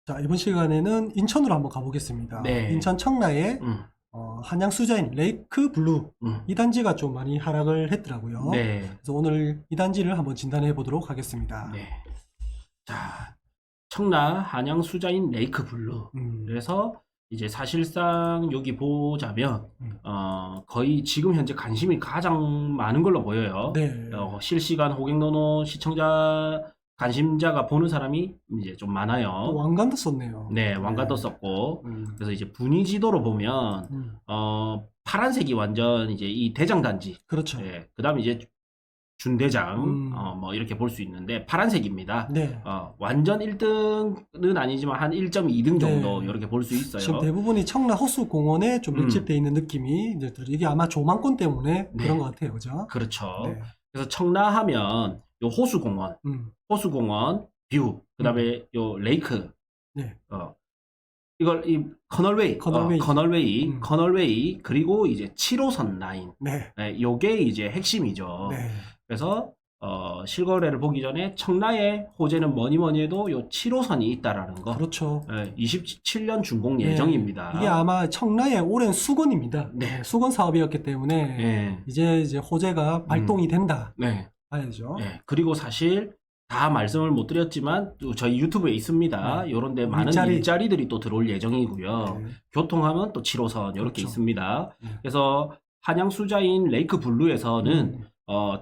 자, 이번 시간에는 인천으로 한번 가보겠습니다. 네. 인천 청라에 한양 수자인 레이크 블루 이 단지가 좀 많이 하락을 했더라고요. 네. 그래서 오늘 이 단지를 한번 진단해 보도록 하겠습니다. 네. 자, 청라 한양 수자인 레이크 블루. 그래서 이제 사실상 여기 보자면 거의 지금 현재 관심이 가장 많은 걸로 보여요. 네. 실시간 호갱노노 시청자 관심자가 보는 사람이 이제 좀 많아요. 또 왕관도 썼네요. 네, 왕관도 썼고. 그래서 이제 분위 지도로 보면 파란색이 완전 이제 이 대장 단지. 그렇죠. 네, 그다음에 이제 준대장 뭐 이렇게 볼 수 있는데 파란색입니다. 네. 완전 1등은 아니지만 한 1.2등 정도 네. 이렇게 볼 수 있어요. 지금 대부분이 청라 호수공원에 좀 밀집되어 있는 느낌이 이제 이게 아마 조망권 때문에 네. 그런 것 같아요, 그죠? 그렇죠. 네. 그래서 청라 하면 요 호수공원, 호수공원 뷰, 그다음에 요 레이크, 네. 이걸 이 커널웨이, 커널웨이, 그리고 이제 7호선 라인, 네. 네, 요게 이제 핵심이죠. 네. 그래서 실거래를 보기 전에 청라의 호재는 뭐니 해도 요 7호선이 있다라는 거. 그렇죠. 27년 준공 네. 예정입니다. 이게 아마 청라의 오랜 수건입니다. 네. 수건 사업이었기 때문에 네. 이제 호재가 발동이 된다. 네. 봐야죠. 네. 그리고 사실 다 말씀을 못 드렸지만 또 저희 유튜브에 있습니다. 네. 요런데 많은 일자리들이 또 들어올 예정이고요. 네. 교통하면 또 7호선 이렇게 그렇죠. 있습니다. 네. 그래서 한양 수자인 레이크 블루에서는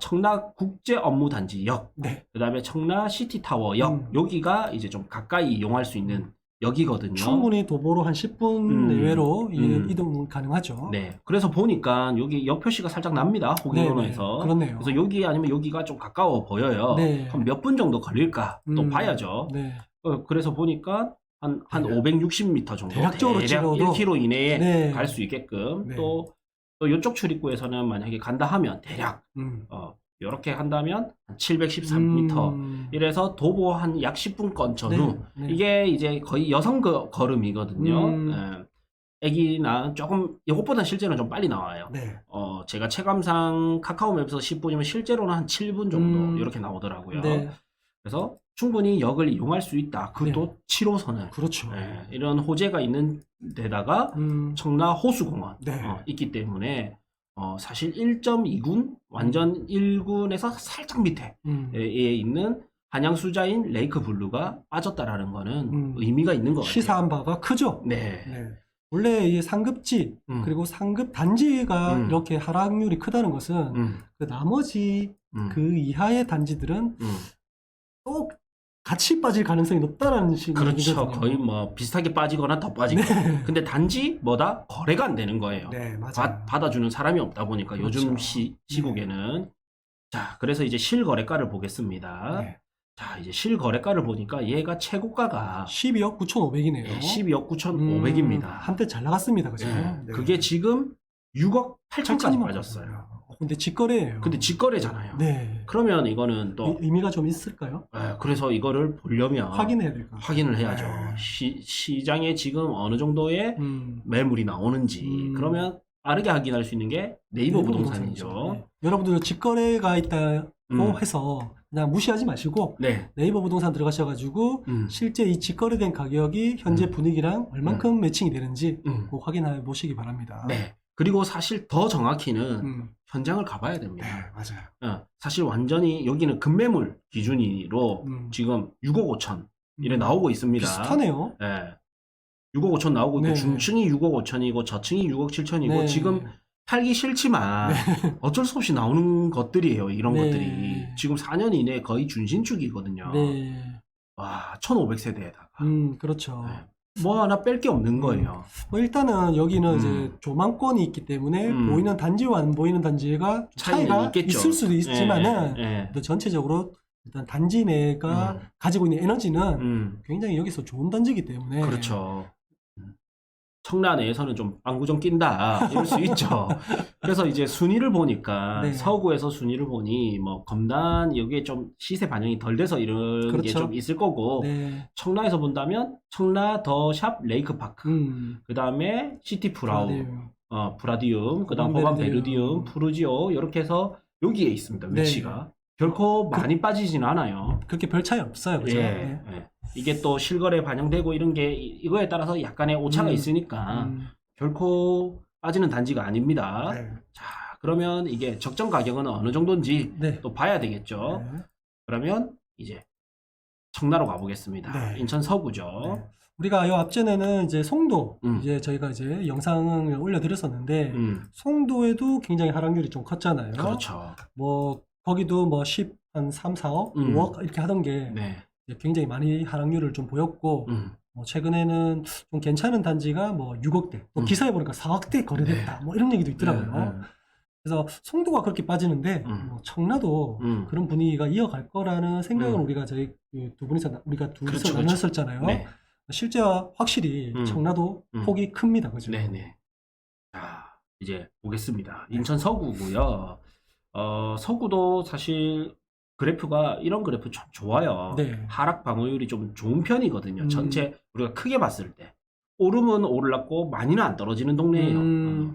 청라 국제 업무 단지역, 네. 그다음에 청라 시티타워역, 여기가 이제 좀 가까이 이용할 수 있는 역이거든요. 충분히 도보로 한 10분 내외로 이동 가능하죠. 네. 그래서 보니까 여기 역 표시가 살짝 납니다. 호갱노노에서. 네, 그렇네요. 그래서 여기 아니면 여기가 좀 가까워 보여요. 네. 그럼 몇 분 정도 걸릴까? 또 봐야죠. 네. 그래서 보니까 한 560m 정도. 대략적으로 대략 찍어도 1km 이내에 네. 갈 수 있게끔. 네. 또 이쪽 출입구에서는 만약에 간다 하면 대략 이렇게 한다면 713m. 이래서 도보 한 약 10분권 전후. 네. 이게 이제 거의 여성 걸음이거든요. 애기나 조금 이것보다 실제로는 좀 빨리 나와요. 네. 제가 체감상 카카오맵에서 10분이면 실제로는 한 7분 정도 이렇게 나오더라고요. 네. 그래서 충분히 역을 이용할 수 있다. 그것도 7호선은. 그렇죠. 이런 호재가 있는 데다가 청라 호수공원 네. 있기 때문에 사실 1.2군 완전 1군에서 살짝 밑에 있는 한양 수자인 레이크 블루가 빠졌다라는 거는 의미가 있는 것 같아요. 시사한 바가 크죠. 네. 네. 원래 이 상급지 그리고 상급 단지가 이렇게 하락률이 크다는 것은 그 나머지 그 이하의 단지들은 또 같이 빠질 가능성이 높다라는 식으로 그렇죠. 얘기거든요. 거의 뭐 비슷하게 빠지거나 더 빠지고. 네. 근데 단지 뭐다? 거래가 안 되는 거예요. 네, 맞아요. 받아주는 사람이 없다 보니까 그렇죠. 요즘 시국에는. 자, 그래서 이제 실거래가를 보겠습니다. 네. 자, 이제 실거래가를 보니까 얘가 최고가가 12억 9,500이네요. 12억 9,500입니다. 한때 잘 나갔습니다. 그죠? 네. 네. 그게 지금 6억 8천까지 빠졌어요. 근데 직거래예요. 근데 직거래잖아요. 네. 그러면 이거는 또 의미가 좀 있을까요? 그래서 이거를 보려면 확인해야 될까? 확인을 해야죠. 네. 시장에 지금 어느 정도의 매물이 나오는지. 그러면 빠르게 확인할 수 있는 게 네이버 부동산이죠. 네. 여러분들 직거래가 있다고 해서 그냥 무시하지 마시고 네. 네이버 부동산 들어가셔가지고 실제 이 직거래된 가격이 현재 분위기랑 얼만큼 매칭이 되는지 꼭 확인해 보시기 바랍니다. 네. 그리고 사실 더 정확히는 현장을 가봐야 됩니다. 네, 맞아요. 사실 완전히 여기는 급매물 기준으로 지금 6억 5천 이래 나오고 있습니다. 비슷하네요. 네. 6억 5천 나오고 있고 네. 중층이 6억 5천이고 저층이 6억 7천이고 네. 지금 팔기 싫지만 어쩔 수 없이 나오는 것들이에요. 이런 네. 것들이. 지금 4년 이내에 거의 준신축이거든요. 네. 와, 1500세대에다가. 그렇죠. 네. 뭐 하나 뺄 게 없는 거예요. 뭐 일단은 여기는 이제 조망권이 있기 때문에 보이는 단지와 안 보이는 단지가 차이가 있겠죠. 있을 수도 있지만은 네. 전체적으로 일단 단지 내가 가지고 있는 에너지는 굉장히 여기서 좋은 단지이기 때문에 그렇죠. 청라 내에서는 좀 빵구 좀 낀다 이럴 수 있죠. 그래서 이제 순위를 보니까 네. 서구에서 순위를 보니 뭐 검단 여기에 좀 시세 반영이 덜 돼서 이런 게 그렇죠. 좀 있을 거고 네. 청라에서 본다면 청라 더샵 레이크파크 그 다음에 시티 프라우 브라디움 그 다음 호반 베르디움 푸르지오 이렇게 해서 여기에 있습니다. 위치가 결코 많이 빠지진 않아요. 그렇게 별 차이 없어요. 그죠? 예, 예. 이게 또 실거래 반영되고 이런 게 이거에 따라서 약간의 오차가 있으니까 결코 빠지는 단지가 아닙니다. 네. 자, 그러면 이게 적정 가격은 어느 정도인지 네. 또 봐야 되겠죠. 네. 그러면 이제 청라로 가보겠습니다. 네. 인천 서구죠. 네. 우리가 요 앞전에는 이제 송도 이제 저희가 이제 영상을 올려드렸었는데 송도에도 굉장히 하락률이 좀 컸잖아요. 그렇죠. 뭐 거기도 뭐 10, 한 3, 4억, 5억 이렇게 하던 게 네. 굉장히 많이 하락률을 좀 보였고 뭐 최근에는 좀 괜찮은 단지가 뭐 6억대, 또 기사에 보니까 4억대 거래됐다, 뭐 이런 얘기도 있더라고요. 그래서 송도가 그렇게 빠지는데 뭐 청라도 그런 분위기가 이어갈 거라는 생각을 우리가 저희 두 분이서 우리가 둘이서 그렇죠. 나눴었잖아요. 네. 실제와 확실히 청라도 폭이 큽니다, 그죠? 네네. 자, 이제 보겠습니다. 인천 서구고요. 서구도 사실 그래프가 이런 그래프 참 좋아요. 네. 하락 방어율이 좀 좋은 편이거든요. 전체 우리가 크게 봤을 때 오르면 오르락고 많이는 안 떨어지는 동네예요.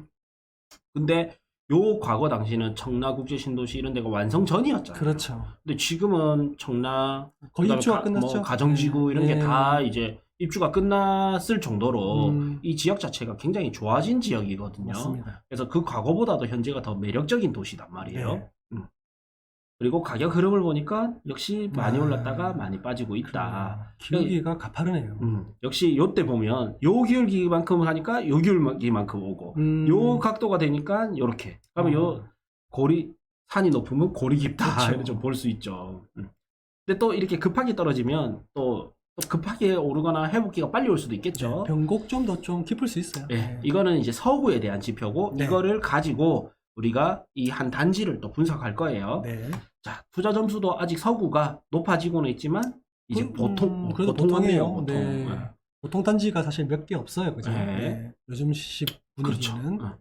근데 요 과거 당시는 청라국제신도시 이런 데가 완성 전이었잖아요. 그렇죠. 근데 지금은 청라 거의 입주가 끝났죠. 뭐 가정지구 이런 네. 게 다 이제 입주가 끝났을 정도로 이 지역 자체가 굉장히 좋아진 지역이거든요. 맞습니다. 그래서 그 과거보다도 현재가 더 매력적인 도시단 말이에요. 네. 그리고 가격 흐름을 보니까 역시 많이 올랐다가 많이 빠지고 있다. 기울기가 가파르네요. 역시 요때 보면 요 기울기만큼 하니까 요 기울기만큼 오고 요 각도가 되니까 요렇게. 그러면 요 산이 높으면 골이 깊다. 그렇죠. 이렇게 좀 볼 수 있죠. 근데 또 이렇게 급하게 떨어지면 또 급하게 오르거나 회복기가 빨리 올 수도 있겠죠. 네, 변곡점도 좀 깊을 수 있어요. 네, 이거는 이제 서구에 대한 지표고 네. 이거를 가지고 우리가 이 한 단지를 또 분석할 거예요. 네. 자, 투자 점수도 아직 서구가 높아지고는 있지만 이제 그래도 보통이에요. 보통. 네. 보통 단지가 사실 몇 개 없어요, 그죠? 네. 네. 요즘 시 분위기는. 그렇죠.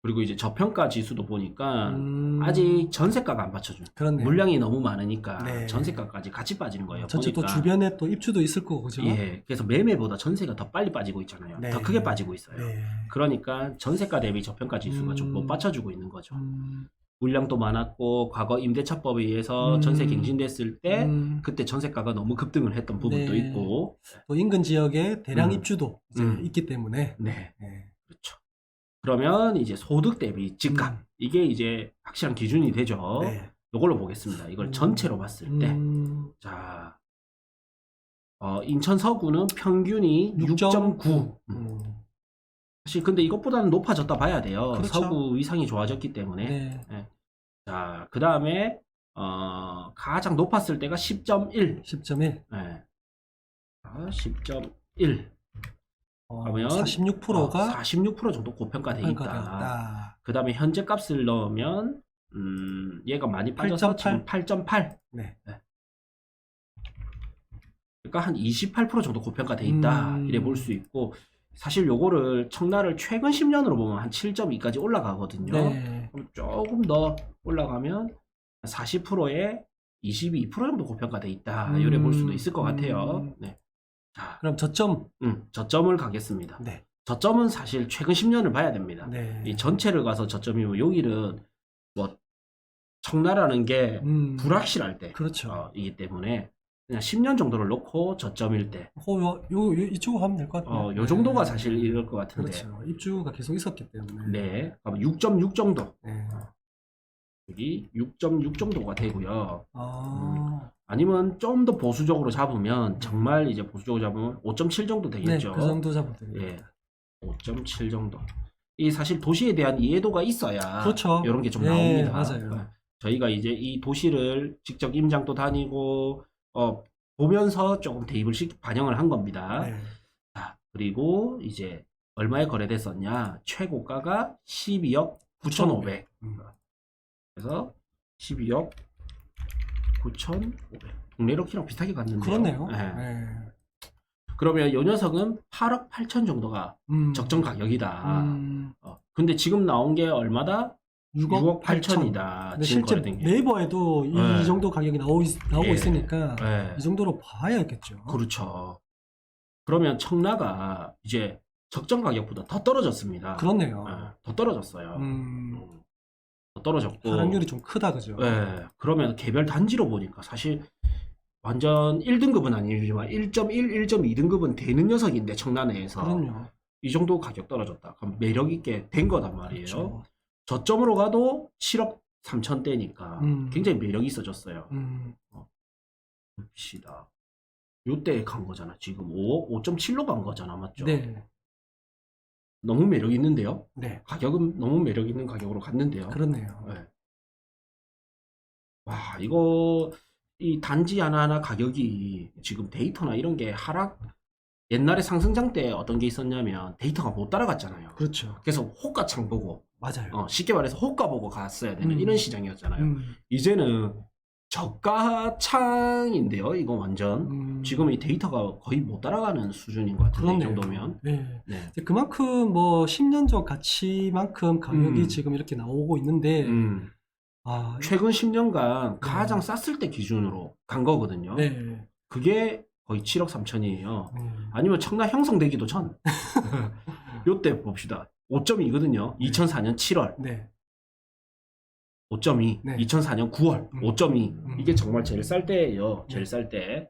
그리고 이제 저평가 지수도 보니까 아직 전세가가 안 받쳐줘요. 그렇네요. 물량이 너무 많으니까 네. 전세가까지 같이 빠지는 거예요. 전체 또 보니까. 주변에 또 입주도 있을 거고, 그죠? 예, 그래서 매매보다 전세가 더 빨리 빠지고 있잖아요. 네. 더 크게 빠지고 있어요. 네. 그러니까 전세가 대비 저평가 지수가 좀 못 받쳐주고 있는 거죠. 음. 물량도 많았고 과거 임대차법에 의해서 전세 갱신됐을 때 그때 전세가가 너무 급등을 했던 부분도 네. 있고 또 인근 지역에 대량 입주도 이제 있기 때문에. 네. 네. 그렇죠. 그러면 이제 소득 대비 집값 이게 이제 확실한 기준이 되죠. 네. 이걸로 보겠습니다. 이걸 전체로 봤을 때 자, 인천 서구는 평균이 6.9. 사실 근데 이것보다는 높아졌다 봐야 돼요. 그렇죠. 서구 위상이 좋아졌기 때문에. 네. 네. 자, 그 다음에 가장 높았을 때가 10.1. 10.1. 네. 10.1. 그러면 46%가 46% 정도 고평가돼 있다. 그 다음에 현재 값을 넣으면 얘가 많이 빠져서 8.8. 지금 8.8. 네. 그러니까 한 28% 정도 고평가돼 있다. 이래 볼 수 있고 사실 요거를 청라를 최근 10년으로 보면 한 7.2까지 올라가거든요. 네. 그럼 조금 더 올라가면 40%에 22% 정도 고평가돼 있다. 이래 볼 수도 있을 것 같아요. 네. 자, 그럼 저점. 저점을 가겠습니다. 네. 저점은 사실 최근 10년을 봐야 됩니다. 네. 이 전체를 가서 저점이면 여기는 뭐 청라라는 게 불확실할 때 그렇죠. 이기 때문에 그냥 10년 정도를 놓고 저점일 때 이쪽 하면 될 것 같아요. 요 정도가 사실 이럴 것 같은데. 그렇죠. 입주가 계속 있었기 때문에. 네. 그럼 6.6 정도. 네. 여기 6.6 정도가 되고요. 아니면 좀 더 보수적으로 잡으면 정말 이제 보수적으로 잡으면 5.7 정도 되겠죠. 네, 그 정도 잡으면 되겠죠. 예. 5.7 정도. 이 사실 도시에 대한 이해도가 있어야 그렇죠. 이런 게 좀 예, 나옵니다. 맞아요. 저희가 이제 이 도시를 직접 임장도 다니고 보면서 조금 대입을 반영을 한 겁니다. 네. 자, 그리고 이제 얼마에 거래됐었냐? 최고가가 12억 9,500. 그래서 12억 9,500. 동네로키랑 비슷하게 갔는데요. 그렇네요. 네. 네. 그러면 이 녀석은 8억 8천 정도가 적정 가격이다. 근데 지금 나온 게 얼마다? 6억 8천이다. 근데 실제 네이버에도 이 정도 가격이 나오고 있으니까 이 정도로 봐야겠죠. 그렇죠. 그러면 청라가 이제 적정 가격보다 더 떨어졌습니다. 그렇네요. 더 떨어졌어요. 떨어졌고 하락률이 좀 크다, 그죠? 네, 그러면 개별 단지로 보니까 사실 완전 1등급은 아니지만 1.1, 1.2등급은 되는 녀석인데 청라내에서 그럼요. 이 정도 가격 떨어졌다. 그럼 매력 있게 된 거단 말이에요. 그렇죠. 저점으로 가도 7억 3천대니까 굉장히 매력이 있어졌어요. 봅시다. 요때 간 거잖아. 지금 5.7로 간 거잖아. 맞죠? 네. 너무 매력 있는데요. 네. 가격은 너무 매력 있는 가격으로 갔는데요. 그렇네요. 네. 와, 이거 이 단지 하나하나 가격이 지금 데이터나 이런 게 하락 옛날에 상승장 때 어떤 게 있었냐면 데이터가 못 따라갔잖아요. 그렇죠. 그래서 호가창 보고 맞아요. 쉽게 말해서 호가 보고 갔어야 되는 이런 시장이었잖아요. 이제는 저가창인데요. 이거 완전 지금 이 데이터가 거의 못 따라가는 수준인 것 같은데 이 정도면. 네. 네. 이제 그만큼 뭐 10년 전 가치만큼 가격이 지금 이렇게 나오고 있는데 최근 10년간 가장 쌌을 때 기준으로 간 거거든요. 네. 그게 거의 7억 3천이에요. 아니면 청라 형성되기도 전. 요때 봅시다. 5.2거든요. 2004년 7월. 네. 5.2. 네. 2004년 9월. 5.2. 이게 정말 제일 쌀 때예요. 제일 쌀 때.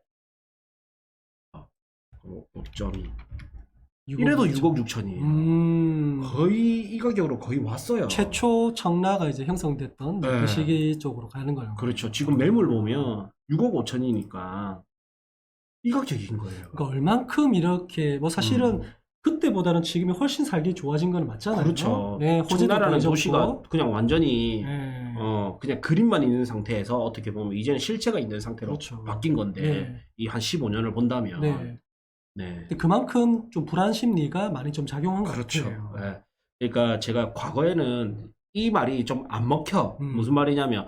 5.2. 이래도 6억 6천이에요. 거의 이 가격으로 거의 왔어요. 최초 청라가 이제 형성됐던 네. 그 시기 쪽으로 가는 거예요. 그렇죠. 지금 매물 보면 6억 5천이니까 이 가격인 거예요. 그러니까 얼만큼 이렇게 뭐 사실은 그때보다는 지금이 훨씬 살기 좋아진 건 맞잖아요. 그렇죠. 네, 호재도 청라라는 보여줬고. 도시가 그냥 완전히 네. 그냥 그림만 있는 상태에서 어떻게 보면 이제는 실체가 있는 상태로 그렇죠. 바뀐 건데 네. 이 한 15년을 본다면 네. 네. 근데 그만큼 좀 불안 심리가 많이 좀 작용한 것 그렇죠. 같아요. 네. 그러니까 제가 과거에는 이 말이 좀 안 먹혀. 무슨 말이냐면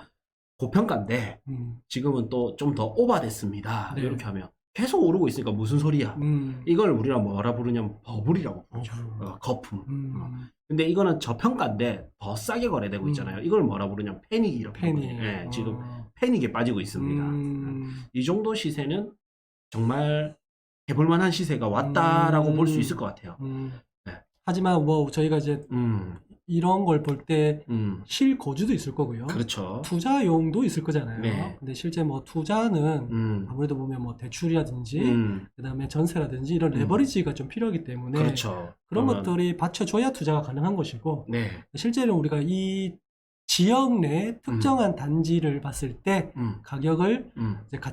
고평가인데 지금은 또 좀 더 오바됐습니다. 네. 이렇게 하면 계속 오르고 있으니까 무슨 소리야. 이걸 우리가 뭐라 부르냐면 버블이라고 부르죠. 거품. 근데 이거는 저평가인데 더 싸게 거래되고 있잖아요. 이걸 뭐라 부르냐면 패닉 이렇게. 패닉. 네, 지금 패닉에 빠지고 있습니다. 이 정도 시세는 정말 해볼만한 시세가 왔다라고 볼 수 있을 것 같아요. 네. 하지만 뭐 저희가 이제 이런 걸 볼 때 실거주도 있을 거고요. 그렇죠. 투자용도 있을 거잖아요. 네. 근데 실제 뭐 투자는 아무래도 보면 뭐 대출이라든지 그다음에 전세라든지 이런 레버리지가 좀 필요하기 때문에 그렇죠. 그런 것들이 받쳐줘야 투자가 가능한 것이고 네. 실제로 우리가 이 지역 내 특정한 단지를 봤을 때 가격을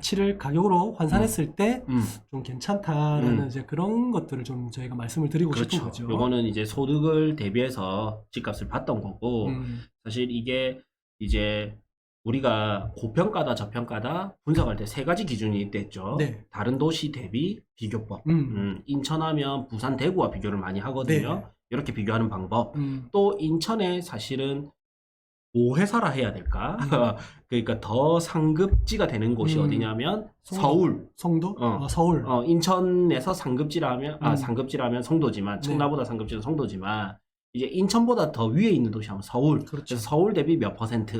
이제 가격으로 환산했을 때 좀 괜찮다라는 이제 그런 것들을 좀 저희가 말씀을 드리고 그렇죠. 싶은 거죠. 요거는 이제 소득을 대비해서 집값을 봤던 거고 사실 이게 이제 우리가 고평가다 저평가다 분석할 때 세 가지 기준이 있댔죠. 네. 다른 도시 대비 비교법. 인천하면 부산 대구와 비교를 많이 하거든요. 네. 이렇게 비교하는 방법. 또 인천에 사실은 모회사라 해야 될까? 그러니까 더 상급지가 되는 곳이 어디냐면 서울. 성도? 서울. 인천에서 상급지라면 상급지라면 성도지만 청라보다 상급지는 성도지만 이제 인천보다 더 위에 있는 도시하면 서울. 그렇죠. 그래서 서울 대비 몇 퍼센트,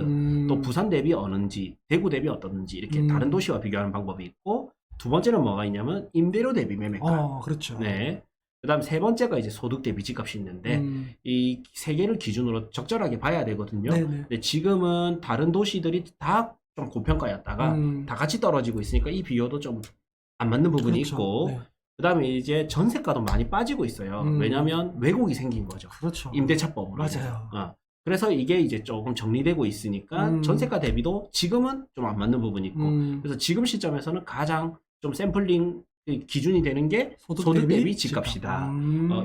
또 부산 대비 어는지, 대구 대비 어떤지 이렇게 다른 도시와 비교하는 방법이 있고 두 번째는 뭐가 있냐면 임대료 대비 매매가. 그렇죠. 네. 그다음 세 번째가 이제 소득 대비 집값이 있는데 이 세 개를 기준으로 적절하게 봐야 되거든요. 네네. 근데 지금은 다른 도시들이 다 좀 고평가였다가 다 같이 떨어지고 있으니까 이 비교도 좀 안 맞는 부분이 그렇죠. 있고 네. 그다음에 이제 전세가도 많이 빠지고 있어요. 왜냐하면 왜곡이 생긴 거죠. 그렇죠. 임대차법으로. 맞아요. 그래서 이게 이제 조금 정리되고 있으니까 전세가 대비도 지금은 좀 안 맞는 부분이 있고 그래서 지금 시점에서는 가장 좀 샘플링 기준이 되는 게 소득 대비 집값이다.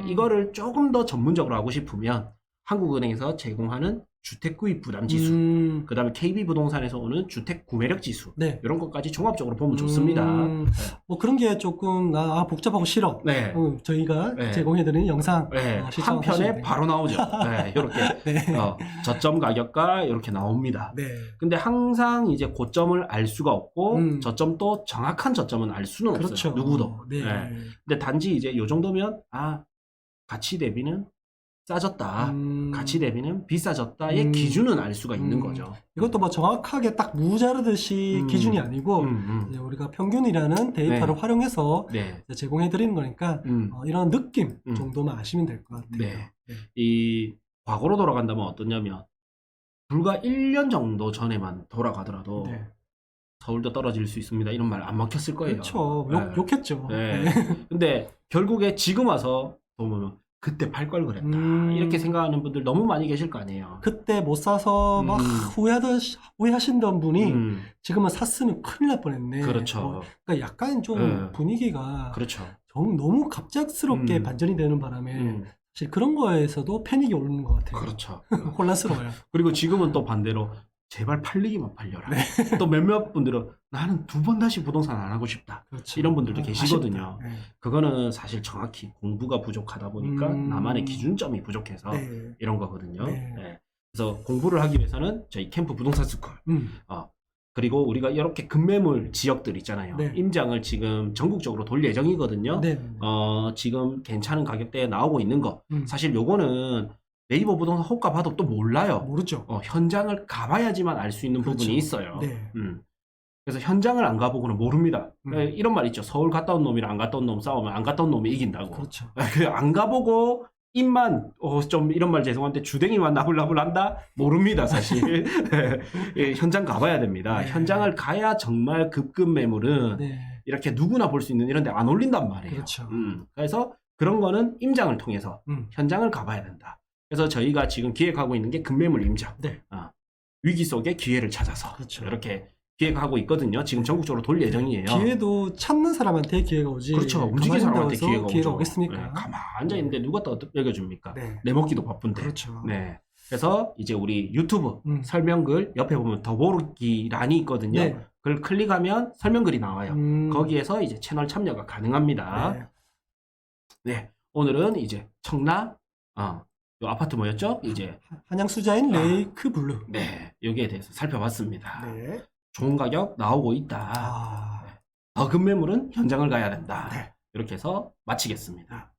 이거를 조금 더 전문적으로 하고 싶으면 한국은행에서 제공하는 주택구입 부담 지수, 그 다음에 KB부동산에서 오는 주택 구매력 지수, 네. 이런 것까지 종합적으로 보면 좋습니다. 뭐 그런 게 조금 복잡하고 싫어. 네. 저희가 네. 제공해드리는 영상 네. 한 편에 바로 나오죠. 네. 이렇게 네. 저점 가격과 이렇게 나옵니다. 네. 근데 항상 이제 고점을 알 수가 없고 저점도 정확한 저점은 알 수는 그렇죠. 없어요. 누구도. 네. 네. 근데 단지 이제 요 정도면 가치 대비는 싸졌다. 가치 대비는 비싸졌다의 기준은 알 수가 있는 거죠. 이것도 뭐 정확하게 딱 무자르듯이 기준이 아니고 이제 우리가 평균이라는 데이터를 네. 활용해서 네. 제공해 드리는 거니까 이런 느낌 정도만 아시면 될 것 같아요. 네. 이 과거로 돌아간다면 어떠냐면 불과 1년 정도 전에만 돌아가더라도 네. 서울도 떨어질 수 있습니다. 이런 말 안 먹혔을 거예요. 그렇죠. 네. 욕했죠. 네. 네. 근데 결국에 지금 와서 보면 그때 팔 걸 그랬다. 이렇게 생각하는 분들 너무 많이 계실 거 아니에요. 그때 못 사서 막 후회하시던 분이 지금은 샀으면 큰일 날 뻔했네. 그렇죠. 그러니까 약간 좀 네. 분위기가 그렇죠. 너무 갑작스럽게 반전이 되는 바람에 사실 그런 거에서도 패닉이 오는 것 같아요. 그렇죠. 혼란스러워요. 그리고 지금은 또 반대로 제발 팔리기만 팔려라. 네. 또 몇몇 분들은 나는 2번 다시 부동산 안 하고 싶다. 그렇죠. 이런 분들도 계시거든요. 네. 그거는 사실 정확히 공부가 부족하다 보니까 나만의 기준점이 부족해서 네. 이런 거거든요. 네. 네. 그래서 공부를 하기 위해서는 저희 캠프 부동산 스쿨 그리고 우리가 이렇게 급매물 지역들 있잖아요. 네. 임장을 지금 전국적으로 돌 예정이거든요. 네. 지금 괜찮은 가격대에 나오고 있는 거. 사실 요거는 네이버 부동산 호가 봐도 또 몰라요. 모르죠. 현장을 가봐야지만 알 수 있는 그렇죠. 부분이 있어요. 네. 그래서 현장을 안 가보고는 모릅니다. 이런 말 있죠. 서울 갔다 온 놈이랑 안 갔다 온 놈 싸우면 안 갔다 온 놈이 이긴다고. 그렇죠. 안 가보고 입만 좀 이런 말 죄송한데 주댕이만 나불나불 한다? 모릅니다 사실. 예, 현장 가봐야 됩니다. 네. 현장을 가야 정말 급급 매물은 네. 이렇게 누구나 볼 수 있는 이런 데 안 올린단 말이에요. 그렇죠. 그래서 그런 거는 임장을 통해서 현장을 가봐야 된다. 그래서 저희가 지금 기획하고 있는 게 급매물 임장. 네. 위기 속에 기회를 찾아서 그렇죠. 이렇게 기획하고 있거든요. 지금 전국적으로 돌 예정이에요. 기회도 찾는 사람한테 기회가 오지. 그렇죠. 움직인 사람한테 기회가 오죠. 오겠습니까? 네, 가만 앉아 있는데 누가 또 먹여줍니까? 네. 내 먹기도 바쁜데. 그렇죠. 네. 그래서 이제 우리 유튜브 설명글 옆에 보면 더보기란이 있거든요. 네. 그걸 클릭하면 설명글이 나와요. 거기에서 이제 채널 참여가 가능합니다. 네. 네. 오늘은 이제 청라 요 아파트 뭐였죠? 이제 한양 수자인 레이크 블루. 네. 여기에 대해서 살펴봤습니다. 네. 좋은 가격 나오고 있다. 더 급매물은 현장을 가야 된다. 네. 이렇게 해서 마치겠습니다.